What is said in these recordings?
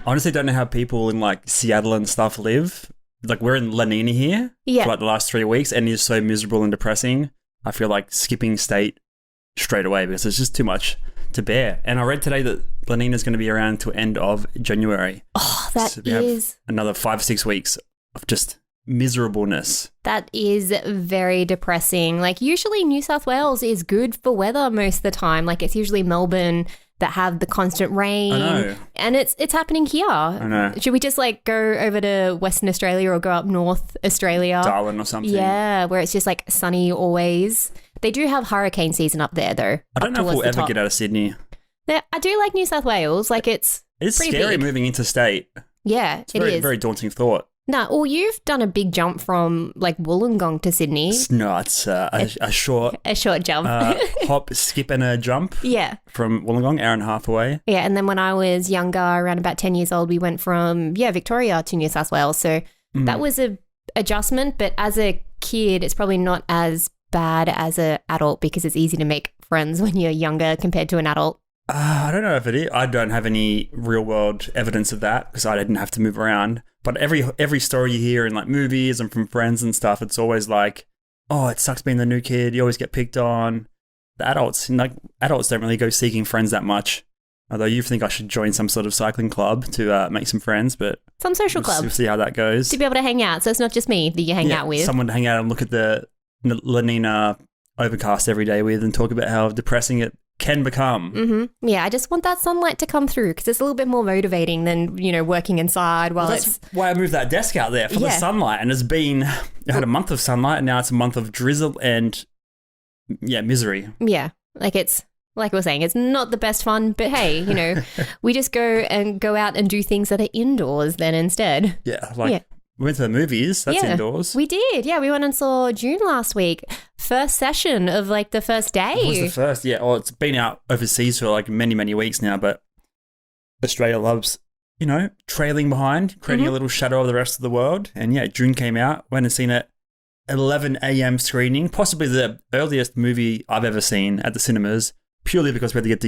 honestly don't know how people in like Seattle and stuff live. Like we're in La Nina here for like the last 3 weeks and it's so miserable and depressing. I feel like skipping state straight away because it's just too much to bear. And I read today that La Nina is going to be around to end of January. Oh, that is another 5-6 weeks of just miserableness. That is very depressing. Like usually New South Wales is good for weather most of the time. Like it's usually Melbourne that have the constant rain. I know. And it's happening here. I know. Should we just like go over to Western Australia or go up North Australia? Darwin or something. Yeah, where it's just like sunny always. They do have hurricane season up there though. I don't know if we'll ever get out of Sydney. Yeah, I do like New South Wales. Like it's scary big. moving interstate. Yeah, it's very, very daunting thought. No, well, you've done a big jump from like Wollongong to Sydney. No, it's a short jump. hop, skip and a jump. Yeah. From Wollongong, hour and a half away. Yeah, and then when I was younger, around about 10 years old, we went from, Victoria to New South Wales. So that was a adjustment. But as a kid, it's probably not as bad as an adult because it's easy to make friends when you're younger compared to an adult. I don't know if it is. I don't have any real world evidence of that because I didn't have to move around. But every story you hear in like movies and from friends and stuff, it's always like, oh, it sucks being the new kid. You always get picked on. The adults don't really go seeking friends that much. Although you think I should join some sort of cycling club to make some friends, but some social club. We'll see how that goes. To be able to hang out, so it's not just me that you hang out with. Someone to hang out and look at the La Nina overcast every day with and talk about how depressing it can become. Mm-hmm. Yeah, I just want that sunlight to come through because it's a little bit more motivating than, working inside while that's why I moved that desk out there for the sunlight. And I had a month of sunlight and now it's a month of drizzle and, misery. Yeah, like it's, like we were saying, it's not the best fun, but hey, we just go out and do things that are indoors then instead. Yeah, we went to the movies. That's indoors. We did. Yeah, we went and saw Dune last week. First session of like the first day. It was the first, yeah. Well, it's been out overseas for like many, many weeks now, but Australia loves, trailing behind, creating a little shadow of the rest of the world. And Dune came out. Went and seen it 11 a.m. screening, possibly the earliest movie I've ever seen at the cinemas, purely because we had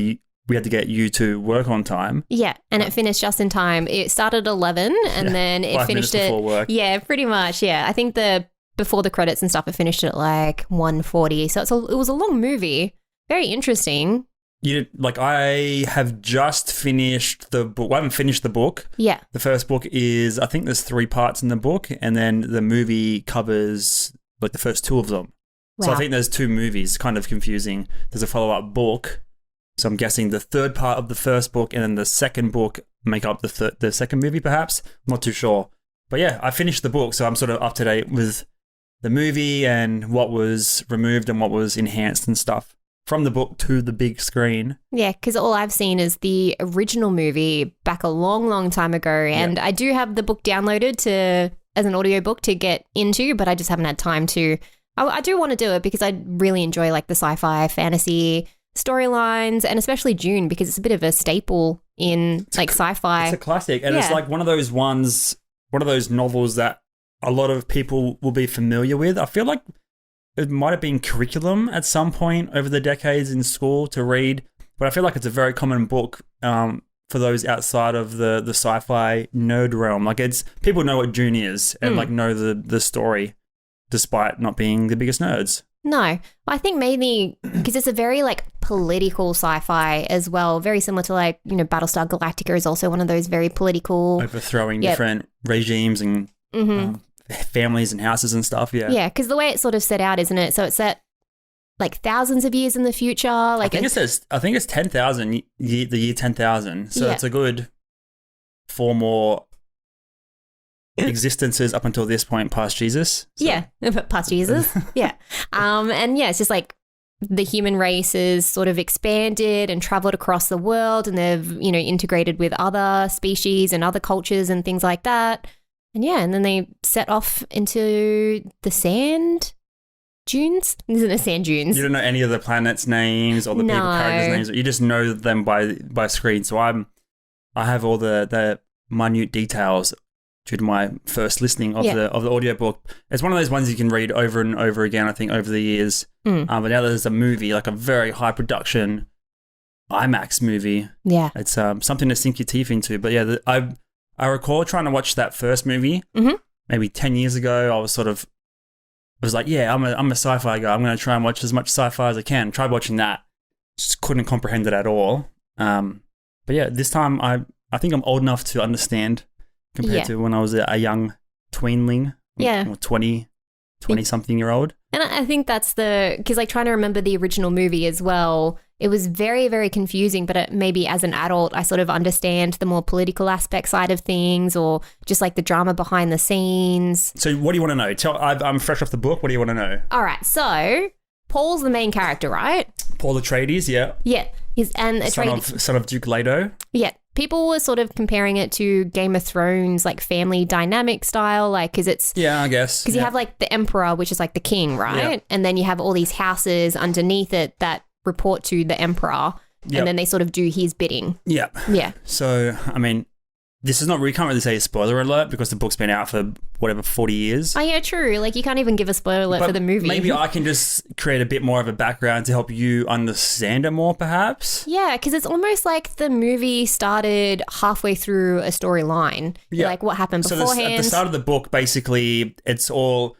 to get you to work on time. Yeah, and it finished just in time. It started at 11 and then it finished at... before work. Yeah, pretty much, yeah. I think before the credits and stuff, it finished at like 1:40. So it was a long movie. Very interesting. I have just finished the book. Well, I haven't finished the book. Yeah. The first book is, I think there's 3 parts in the book, and then the movie covers like the first 2 of them. Wow. So I think there's 2 movies, kind of confusing. There's a follow-up book. So I'm guessing the 3rd part of the first book and then the second book make up the second movie, perhaps. I'm not too sure. But I finished the book, so I'm sort of up to date with the movie and what was removed and what was enhanced and stuff from the book to the big screen. Yeah, because all I've seen is the original movie back a long, long time ago. And I do have the book downloaded as an audiobook to get into, but I just haven't had time to. I do want to do it because I really enjoy like the sci-fi, fantasy storylines, and especially Dune because it's a bit of a staple in sci-fi. It's a classic, and it's like one of those novels that a lot of people will be familiar with. I feel like it might have been curriculum at some point over the decades in school to read, but I feel like it's a very common book for those outside of the sci-fi nerd realm. Like people know what Dune is and know the story despite not being the biggest nerds. No, I think maybe because it's a very political sci-fi as well, very similar to Battlestar Galactica is also one of those very political, overthrowing different regimes and families and houses and stuff. Yeah, because the way it's sort of set out, isn't it? So it's set thousands of years in the future. I think it's 10,000 the year 10,000. So it's a good 4 more existences up until this point past Jesus. So. Yeah, past Jesus. Yeah. And it's just the human race is sort of expanded and traveled across the world and they've, integrated with other species and other cultures and things like that. And and then they set off into the sand dunes. Isn't it sand dunes? You don't know any of the planets' names or the people characters' names. You just know them by screen. So I have all the minute details due to my first listening of the audiobook. It's one of those ones you can read over and over again, I think, over the years. But now there's a movie, a very high production IMAX movie. Yeah. It's something to sink your teeth into. But I recall trying to watch that first movie maybe 10 years ago. I was like, yeah, I'm a sci-fi guy. I'm going to try and watch as much sci-fi as I can. Tried watching that. Just couldn't comprehend it at all. But yeah, this time I think I'm old enough to understand compared to when I was a young tweenling. Yeah. Or 20-something-year-old. And I think that's because like trying to remember the original movie as well, it was very, very confusing, but maybe as an adult, I sort of understand the more political aspect side of things or just like the drama behind the scenes. So what do you want to know? I'm fresh off the book. What do you want to know? All right. So Paul's the main character, right? Paul Atreides, yeah. Yeah. Son of Duke Leto. Yeah. People were sort of comparing it to Game of Thrones, like family dynamic style, like, because it's... Yeah, I guess. Because you have, like, the emperor, which is, like, the king, right? Yeah. And then you have all these houses underneath it that report to the emperor, and then they sort of do his bidding. Yeah. Yeah. So, I mean, this is not... We can't really say a spoiler alert because the book's been out for, 40 years. Oh, yeah, true. Like, you can't even give a spoiler alert for the movie. Maybe I can just create a bit more of a background to help you understand it more, perhaps. Yeah, because it's almost like the movie started halfway through a storyline. Yeah. Like, what happened beforehand. At the start of the book, basically, it's all...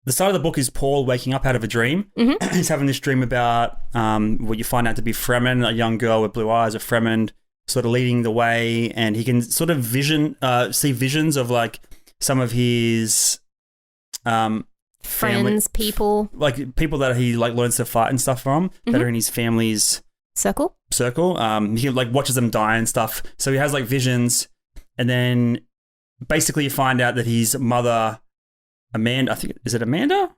The start of the book is Paul waking up out of a dream. Mm-hmm. He's having this dream about what you find out to be Fremen, a young girl with blue eyes, a Fremen, sort of leading the way, and he can sort of see visions of, like, some of his friends, people, like people that he like learns to fight and stuff from that are in his family's circle. He like watches them die and stuff. So he has like visions, and then basically you find out that his mother, Amanda. I think is it Amanda?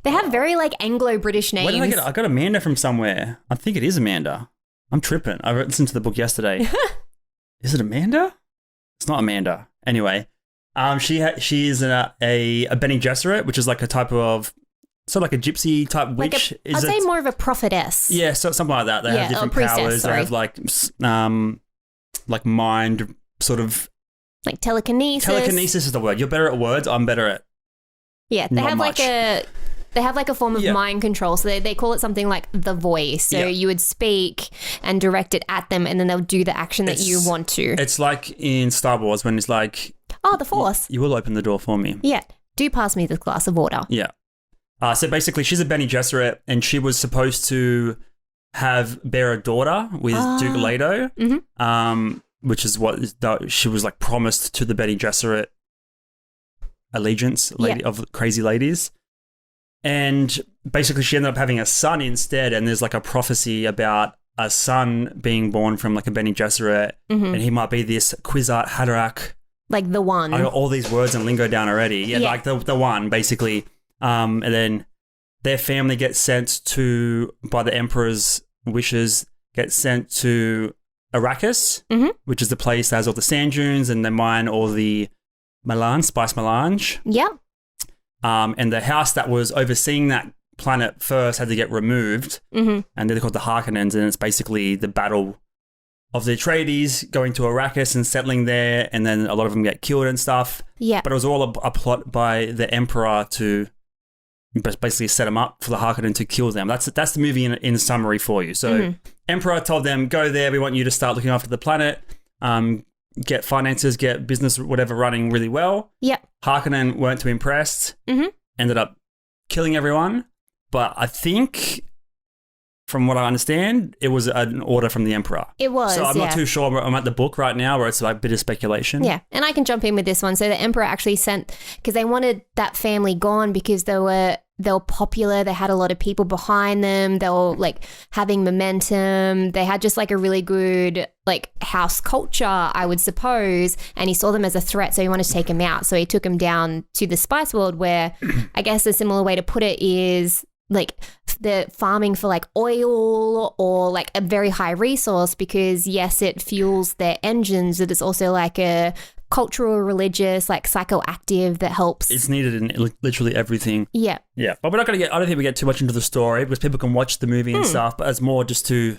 They have very like Anglo-British names. Where did I got Amanda from somewhere. I think it is Amanda. I'm tripping. I listened to the book yesterday. Is it Amanda? It's not Amanda. Anyway. She is a Bene Gesserit, which is like a type of sort of like a gypsy type witch. I'd say more of a prophetess. Yeah, so something like that. They have different powers. They have like mind sort of like telekinesis. Telekinesis is the word. You're better at words. I'm better at They have like a form of mind control. So they call it something like the voice. So you would speak and direct it at them, and then they'll do the action that you want to. It's like in Star Wars when it's like, oh, the Force. You will open the door for me. Yeah. Do pass me this glass of water. Yeah. So basically, she's a Bene Gesserit, and she was supposed to bear a daughter with Duke Leto, which is what she was like promised to the Bene Gesserit allegiance of crazy ladies. And basically, she ended up having a son instead, and there's like a prophecy about a son being born from like a Bene Gesserit, and he might be this Kwisatz Haderach. Like the one. I got all these words and lingo down already. Yeah, like the one, basically. And then their family gets sent by the Emperor's wishes, get sent to Arrakis, which is the place that has all the sand dunes, and they mine all the spice melange. Yeah. And the house that was overseeing that planet first had to get removed, and they're called the Harkonnens, and it's basically the battle of the Atreides going to Arrakis and settling there, and then a lot of them get killed and stuff. Yeah. But it was all a plot by the Emperor to basically set them up for the Harkonnen to kill them. That's the movie in summary for you. So Emperor told them, go there, we want you to start looking after the planet, get finances, get business, whatever, running really well. Yep. Harkonnen weren't too impressed, ended up killing everyone. But I think, from what I understand, it was an order from the Emperor. It was, so I'm not too sure. I'm at the book right now where it's like a bit of speculation. Yeah, and I can jump in with this one. So the Emperor actually sent, because they wanted that family gone because they were popular. They had a lot of people behind them. They were like having momentum. They had just like a really good like house culture, I would suppose. And he saw them as a threat, so he wanted to take them out. So he took them down to the spice world, where I guess a similar way to put it is like the farming for like oil or like a very high resource, because yes, it fuels their engines, but it's also like a cultural, religious, like psychoactive that helps. It's needed in literally everything. Yeah. Yeah. But we're not going to I don't think we get too much into the story because people can watch the movie and stuff, but it's more just to,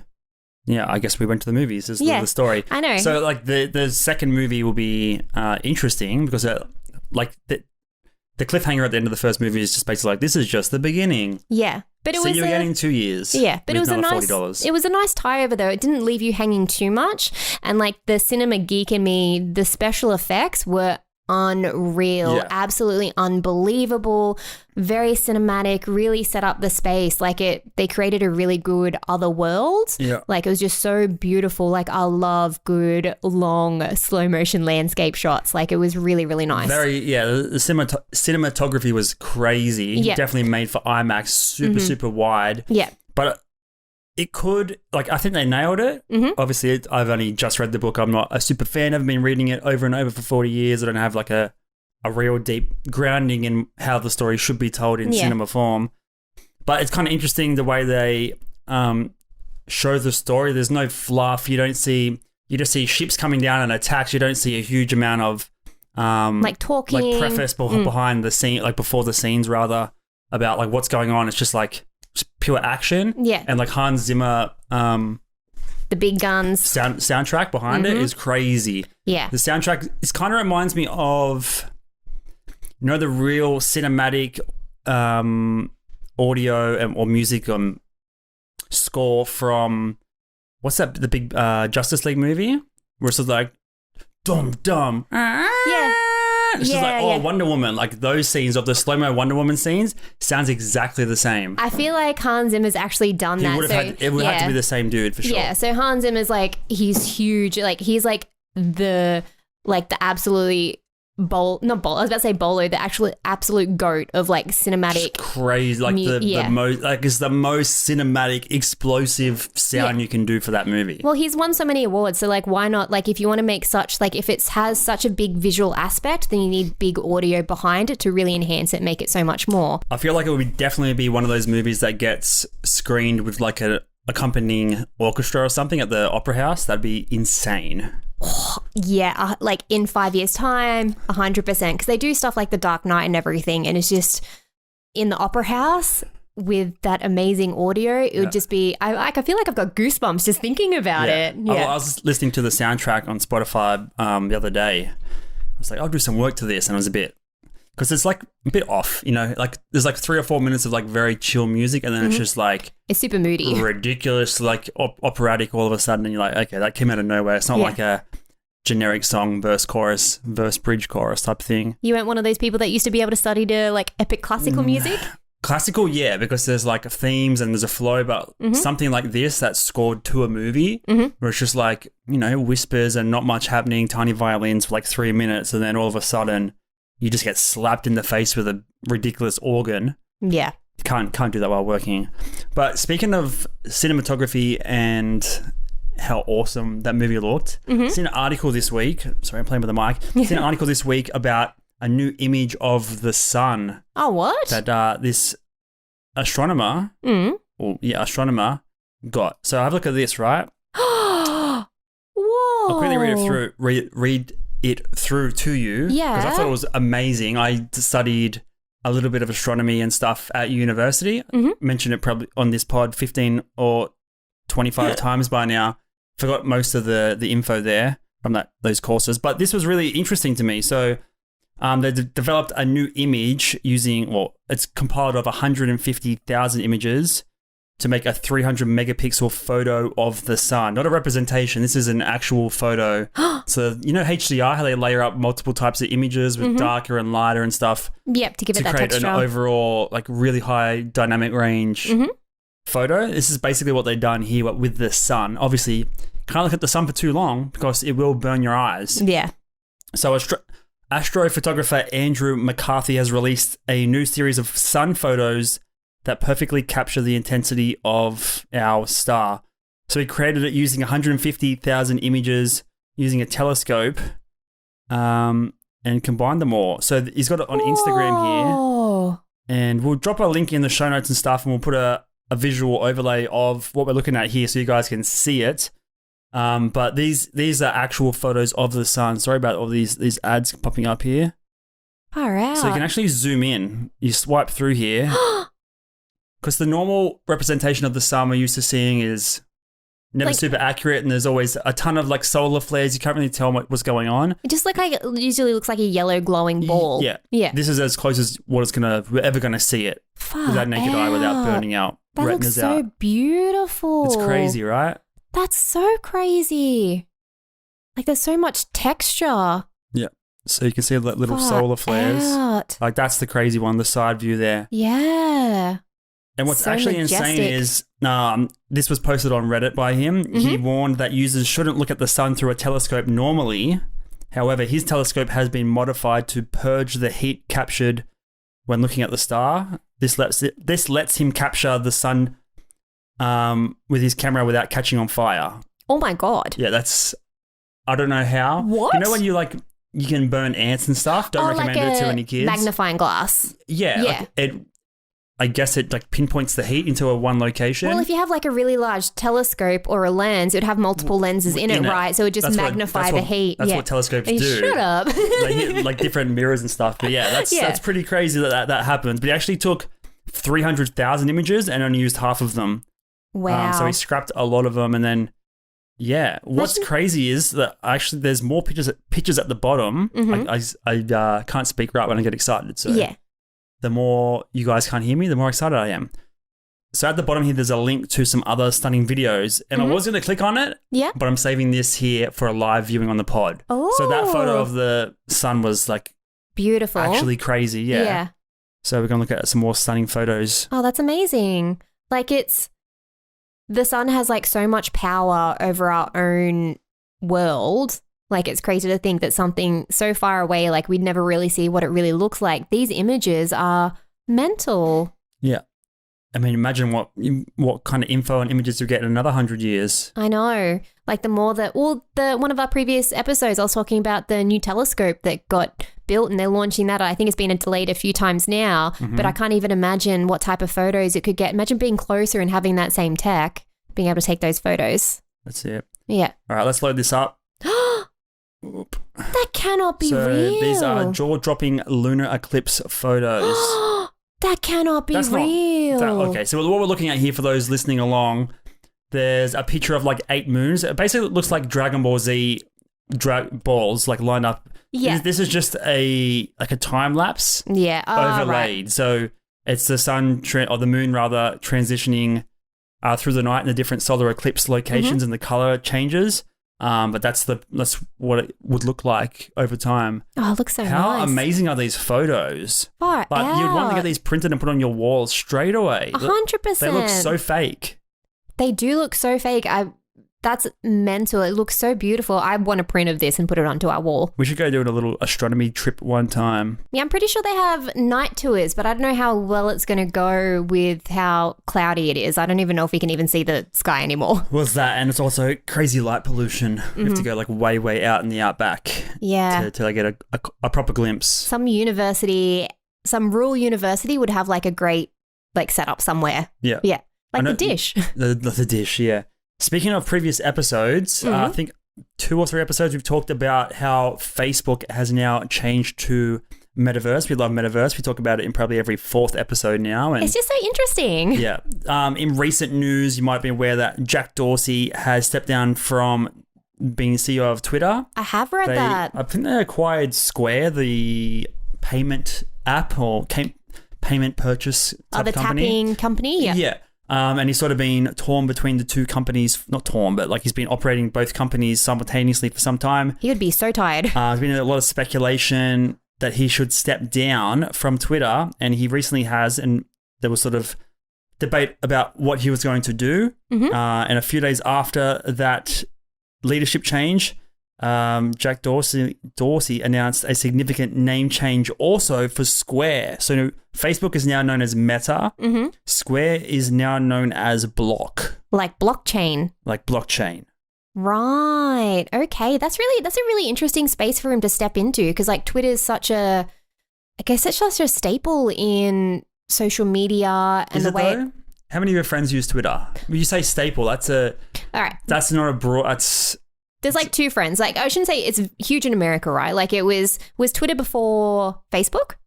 I guess we went to the movies is the story. I know. So like the second movie will be interesting because like the cliffhanger at the end of the first movie is just basically like, this is just the beginning. Yeah. But it so was you're getting 2 years. Yeah, but it was $40. It was a nice tie over though. It didn't leave you hanging too much. And like the cinema geek in me, the special effects were unreal, absolutely unbelievable, very cinematic, really set up the space. Like they created a really good other world. Yeah. Like it was just so beautiful. Like I love good, long, slow motion landscape shots. Like it was really, really nice. The cinematography was crazy. Yeah. Definitely made for IMAX, super wide. Yeah. But it could, like, I think they nailed it. Mm-hmm. Obviously, I've only just read the book. I'm not a super fan. I've been reading it over and over for 40 years. I don't have like a real deep grounding in how the story should be told in cinema form. But it's kind of interesting the way they show the story. There's no fluff. You just see ships coming down and attacks. You don't see a huge amount of like talking, like preface behind the scene, like before the scenes rather, about like what's going on. It's just like pure action. Yeah. And like Hans Zimmer, the big guns soundtrack behind it is crazy. Yeah. The soundtrack, it kind of reminds me of, the real cinematic audio or music score from, what's that, the big Justice League movie? Where it's like, dum. Yeah. It's just like, Wonder Woman. Like those scenes of the slow-mo Wonder Woman scenes sounds exactly the same. I feel like Hans Zimmer's actually done that. It would have to be the same dude for sure. Yeah, so Hans Zimmer's like, he's huge. Like he's like the absolutely I was about to say bolo, the actual absolute goat of like cinematic. It's crazy. Like the most, like it's the most cinematic, explosive sound you can do for that movie. Well, he's won so many awards, so like why not? Like if you want to make if it has such a big visual aspect, then you need big audio behind it to really enhance it, make it so much more. I feel like it would definitely be one of those movies that gets screened with like a accompanying orchestra or something at the opera house. That'd be insane. Yeah, like in 5 years' time, 100%. Because they do stuff like The Dark Knight and everything, and it's just in the opera house with that amazing audio. It would just be. I feel like I've got goosebumps just thinking about it. Yeah. I was listening to the soundtrack on Spotify the other day. I was like, I'll do some work to this, and I was a bit. Because it's like a bit off, like there's like 3 or 4 minutes of like very chill music, and then it's just like it's super moody, ridiculous, like operatic all of a sudden, and you're like, okay, that came out of nowhere. It's not like a generic song, verse, chorus, verse, bridge, chorus type thing. You weren't one of those people that used to be able to study to like epic classical music? Classical, yeah, because there's like themes and there's a flow, but something like this that's scored to a movie where it's just like, whispers and not much happening, tiny violins for like 3 minutes, and then all of a sudden you just get slapped in the face with a ridiculous organ. Yeah. Can't do that while working. But speaking of cinematography and how awesome that movie looked, seen an article this week. Sorry, I'm playing with the mic. Seen an article this week about a new image of the sun. Oh, what? That this astronomer, astronomer got. So have a look at this, right? Whoa. I'll quickly read it through to you. Yeah. Because I thought it was amazing. I studied a little bit of astronomy and stuff at university. Mentioned it probably on this pod 15 or 25 times by now. Forgot most of the info there from those courses. But this was really interesting to me. So they developed a new image it's compiled of 150,000 images to make a 300 megapixel photo of the sun. Not a representation. This is an actual photo. So, HDR, how they layer up multiple types of images with darker and lighter and stuff. Yep, to give it that texture. To create an overall, like, really high dynamic range photo. This is basically what they've done here with the sun. Obviously, can't look at the sun for too long because it will burn your eyes. Yeah. So, astrophotographer Andrew McCarthy has released a new series of sun photos that perfectly capture the intensity of our star. So he created it using 150,000 images using a telescope and combined them all. So he's got it on Instagram here. And we'll drop a link in the show notes and stuff, and we'll put a visual overlay of what we're looking at here so you guys can see it. But these are actual photos of the sun. Sorry about all these ads popping up here. Far out. So you can actually zoom in. You swipe through here. Because the normal representation of the sun we're used to seeing is never super accurate, and there's always a ton of like solar flares. You can't really tell what's going on. It just usually looks like a yellow glowing ball. Yeah. This is as close as we're ever gonna see it with that naked eye without burning out. That looks so beautiful. It's crazy, right? That's so crazy. Like there's so much texture. Yeah. So you can see the little solar flares. Like that's the crazy one, the side view there. Yeah. And what's actually insane is this was posted on Reddit by him. Mm-hmm. He warned that users shouldn't look at the sun through a telescope normally. However, his telescope has been modified to purge the heat captured when looking at the star. This lets him capture the sun with his camera without catching on fire. Oh my God. Yeah, I don't know how. What? You know when you can burn ants and stuff? Don't recommend it to any kids. Magnifying glass. Yeah. Like I guess it like pinpoints the heat into one location. Well, if you have like a really large telescope or a lens, it would have multiple lenses in it, right? So it would just magnify the heat. That's what telescopes do. Shut up. They hit like different mirrors and stuff. But that's pretty crazy that happened. But he actually took 300,000 images and only used half of them. Wow. So he scrapped a lot of them, and then what's crazy is that actually there's more pictures at the bottom. Mm-hmm. I can't speak right when I get excited. So the more you guys can't hear me, the more excited I am. So at the bottom here, there's a link to some other stunning videos, and I was going to click on it, but I'm saving this here for a live viewing on the pod. Oh. So that photo of the sun was like beautiful, actually crazy. Yeah. So we're going to look at some more stunning photos. Oh, that's amazing. Like the sun has like so much power over our own world. Like it's crazy to think that something so far away, like we'd never really see what it really looks like. These images are mental. Yeah. I mean, imagine what kind of info and images you get in another 100 years. I know. Like the more that, one of our previous episodes, I was talking about the new telescope that got built and they're launching that. I think it's been delayed a few times now, but I can't even imagine what type of photos it could get. Imagine being closer and having that same tech, being able to take those photos. That's it. Yeah. All right, let's load this up. That cannot be real. So these are jaw-dropping lunar eclipse photos. That cannot be real. Okay, so what we're looking at here for those listening along, there's a picture of like 8 moons. It basically looks like Dragon Ball Z balls like lined up. Yeah. This is just a time lapse. Yeah. Overlaid. Right. So it's the sun or the moon rather transitioning through the night in the different solar eclipse locations and the color changes. But that's what it would look like over time. Oh, it looks so nice. How amazing are these photos? Far out. You'd want to get these printed and put on your walls straight away. 100%. They look so fake. They do look so fake. That's mental. It looks so beautiful. I want a print of this and put it onto our wall. We should go do a little astronomy trip one time. Yeah, I'm pretty sure they have night tours, but I don't know how well it's going to go with how cloudy it is. I don't even know if we can even see the sky anymore. Well, it's that, and it's also crazy light pollution. We have to go like way, way out in the outback. Yeah. To get a proper glimpse. Some rural university would have like a great like setup somewhere. Yeah. Yeah. Like the dish. The dish, yeah. Speaking of previous episodes, I think 2 or 3 episodes we've talked about how Facebook has now changed to Metaverse. We love Metaverse. We talk about it in probably every 4th episode now. And it's just so interesting. Yeah. In recent news, you might be aware that Jack Dorsey has stepped down from being CEO of Twitter. I have read that. I think they acquired Square, the payment app or payment purchase type company. Tapping company, yeah. Yeah. And he's sort of been torn between the 2 companies. Not torn, but like he's been operating both companies simultaneously for some time. He would be so tired. There's been a lot of speculation that he should step down from Twitter, and he recently has, and there was sort of debate about what he was going to do. And a few days after that leadership change, Jack Dorsey announced a significant name change also for Square. So Facebook is now known as Meta. Square is now known as Block. Like blockchain. Like blockchain. Right. Okay. That's a really interesting space for him to step into, because like Twitter is such a staple in social media and is the it way. Though? How many of your friends use Twitter? When you say staple, all right. That's not a broad. There's like 2 friends. Like I shouldn't say it's huge in America, right? Like it was Twitter before Facebook?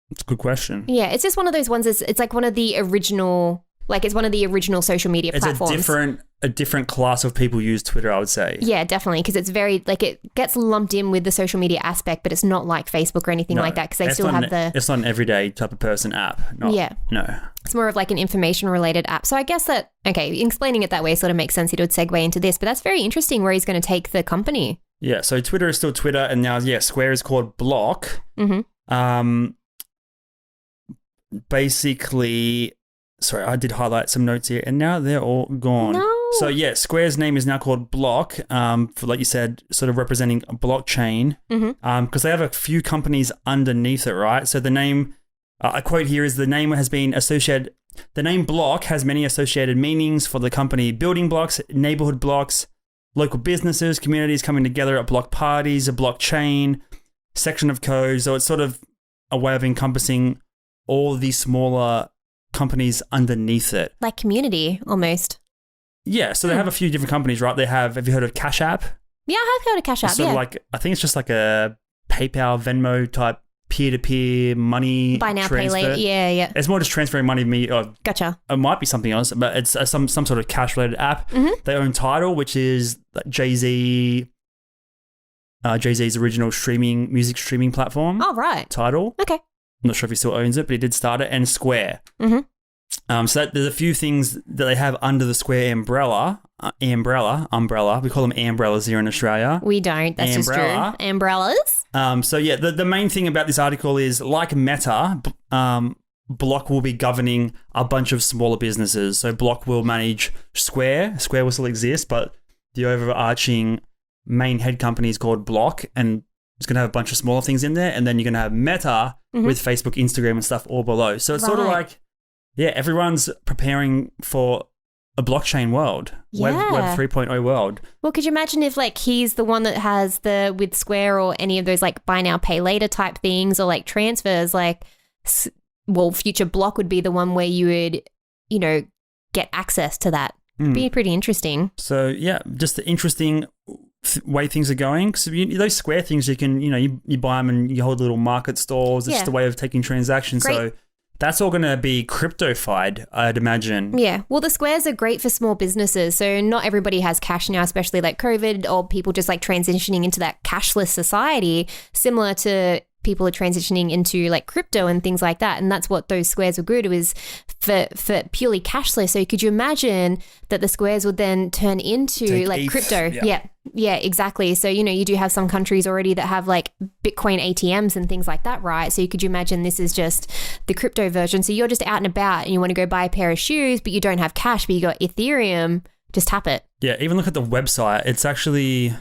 It's a good question. Yeah, it's just one of those ones. It's like one of the original. Like it's one of the original social media platforms. It's a different a different class of people use Twitter, I would say. Yeah, definitely, because it's very, like, it gets lumped in with the social media aspect, but it's not like Facebook or anything like that, because they still have the... It's not an everyday type of person app. No. It's more of like an information-related app. So I guess that, okay, explaining it that way sort of makes sense. He would segue into this, but that's very interesting where he's going to take the company. Yeah, so Twitter is still Twitter, and now, Square is called Block. Basically... Sorry, I did highlight some notes here, and now they're all gone. No. So, Square's name is now called Block, for, like you said, sort of representing a blockchain, because they have a few companies underneath it, right? So the name, a quote here is, the name Block has many associated meanings for the company: building blocks, neighborhood blocks, local businesses, communities coming together at block parties, a blockchain, section of code. So it's sort of a way of encompassing all these smaller companies underneath it. Like community, almost. Yeah, so they have a few different companies, right? Have you heard of Cash App? Yeah, I have heard of Cash App, sort of like, I think it's just like a PayPal, Venmo type peer-to-peer money buy now, transfer. pay later. Yeah. It's more just transferring money to me. Gotcha. It might be something else, but it's some sort of cash-related app. They own Tidal, which is Jay-Z's original music streaming platform. Oh, right. Tidal. Okay. I'm not sure if he still owns it, but he did start it. And Square. So there's a few things that they have under the Square umbrella. Umbrella. We call them umbrellas here in Australia. We don't. That's just true. Umbrellas. The main thing about this article is, like Meta, Block will be governing a bunch of smaller businesses. So Block will manage Square. Square will still exist, but the overarching main head company is called Block, and it's going to have a bunch of smaller things in there. And then you're going to have Meta with Facebook, Instagram and stuff all below. So it's sort of like, everyone's preparing for a blockchain world, Web 3.0 world. Well, could you imagine if like he's the one that has with Square or any of those like buy now, pay later type things, or like transfers, like, well, future Block would be the one where you would, get access to that. It'd be pretty interesting. So just the interesting way things are going. So those Square things, you can, you buy them and you hold little market stalls. It's just a way of taking transactions. Great. So that's all going to be crypto-fied, I'd imagine. Yeah. Well, the Squares are great for small businesses. So not everybody has cash now, especially like COVID, or people just like transitioning into that cashless society, similar to people are transitioning into like crypto and things like that. And that's what those Squares were good, is for purely cashless. So could you imagine that the Squares would then turn into Take like ETH. crypto? Yeah, exactly. So, you do have some countries already that have like Bitcoin ATMs and things like that, right? So could you imagine this is just the crypto version? So you're just out and about and you want to go buy a pair of shoes, but you don't have cash, but you got Ethereum, just tap it. Yeah, even look at the website. It's actually...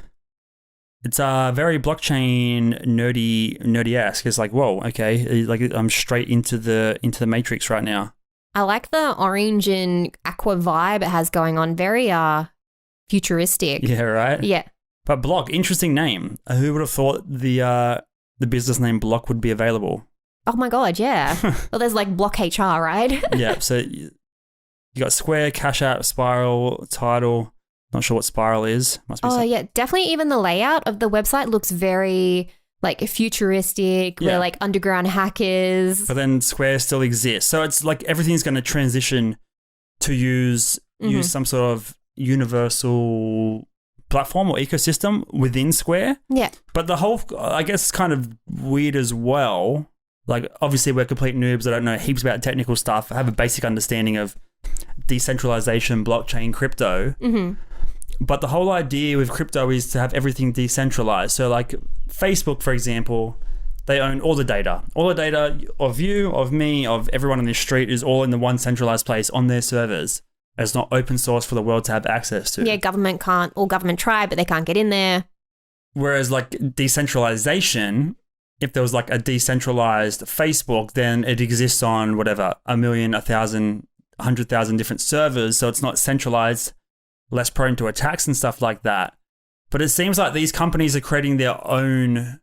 It's very blockchain nerdy-esque. It's like, whoa, okay, like I'm straight into the matrix right now. I like the orange and aqua vibe it has going on. Very futuristic. Yeah, right. Yeah. But Block, interesting name. Who would have thought the business name Block would be available? Oh my god, yeah. Well, there's like Block HR, right? Yeah. So you got Square, Cash App, Spiral, Tidal. Not sure what Spiral is. Must be something. Yeah, definitely. Even the layout of the website looks very like futuristic. We're like underground hackers. But then Square still exists, so it's like everything's going to transition to use some sort of universal platform or ecosystem within Square. Yeah. But the whole, I guess, it's kind of weird as well. Like, obviously, we're complete noobs. I don't know heaps about technical stuff. I have a basic understanding of decentralization, blockchain, crypto. But the whole idea with crypto is to have everything decentralized. So like Facebook, for example, they own all the data. All the data of you, of me, of everyone on the street is all in the one centralized place on their servers. It's not open source for the world to have access to. Yeah, government try, but they can't get in there. Whereas like decentralization, if there was like a decentralized Facebook, then it exists on whatever, 1 million, 1,000, 100,000 different servers. So it's not centralized, less prone to attacks and stuff like that. But it seems like these companies are creating their own,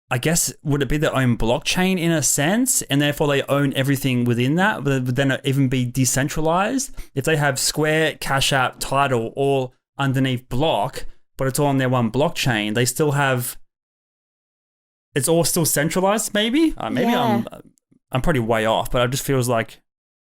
I guess, would it be their own blockchain in a sense? And therefore they own everything within that, but then it even be decentralized? If they have Square, Cash App, Tidal all underneath Block, but it's all on their one blockchain, they still have, it's all still centralized maybe? Yeah. I'm probably way off, but it just feels like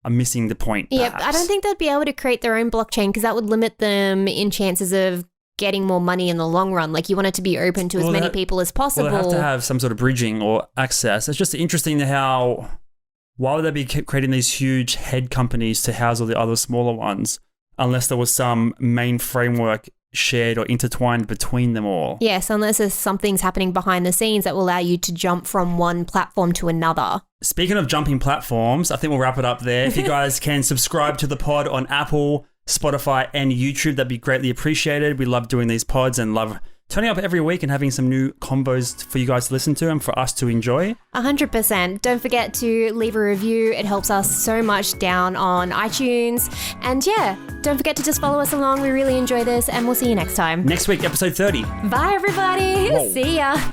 I'm missing the point. Yeah, perhaps. I don't think they'd be able to create their own blockchain because that would limit them in chances of getting more money in the long run. Like, you want it to be open to as many people as possible. Well, they have to have some sort of bridging or access. It's just interesting how, why would they be creating these huge head companies to house all the other smaller ones unless there was some main framework shared or intertwined between them all? Yes, unless there's something's happening behind the scenes that will allow you to jump from one platform to another. Speaking of jumping platforms, I think we'll wrap it up there. If you guys can subscribe to the pod on Apple, Spotify, and YouTube, that'd be greatly appreciated. We love doing these pods and love turning up every week and having some new combos for you guys to listen to and for us to enjoy. 100%. Don't forget to leave a review. It helps us so much down on iTunes. And yeah, don't forget to just follow us along. We really enjoy this, and we'll see you next time. Next week, episode 30. Bye, everybody. Whoa. See ya.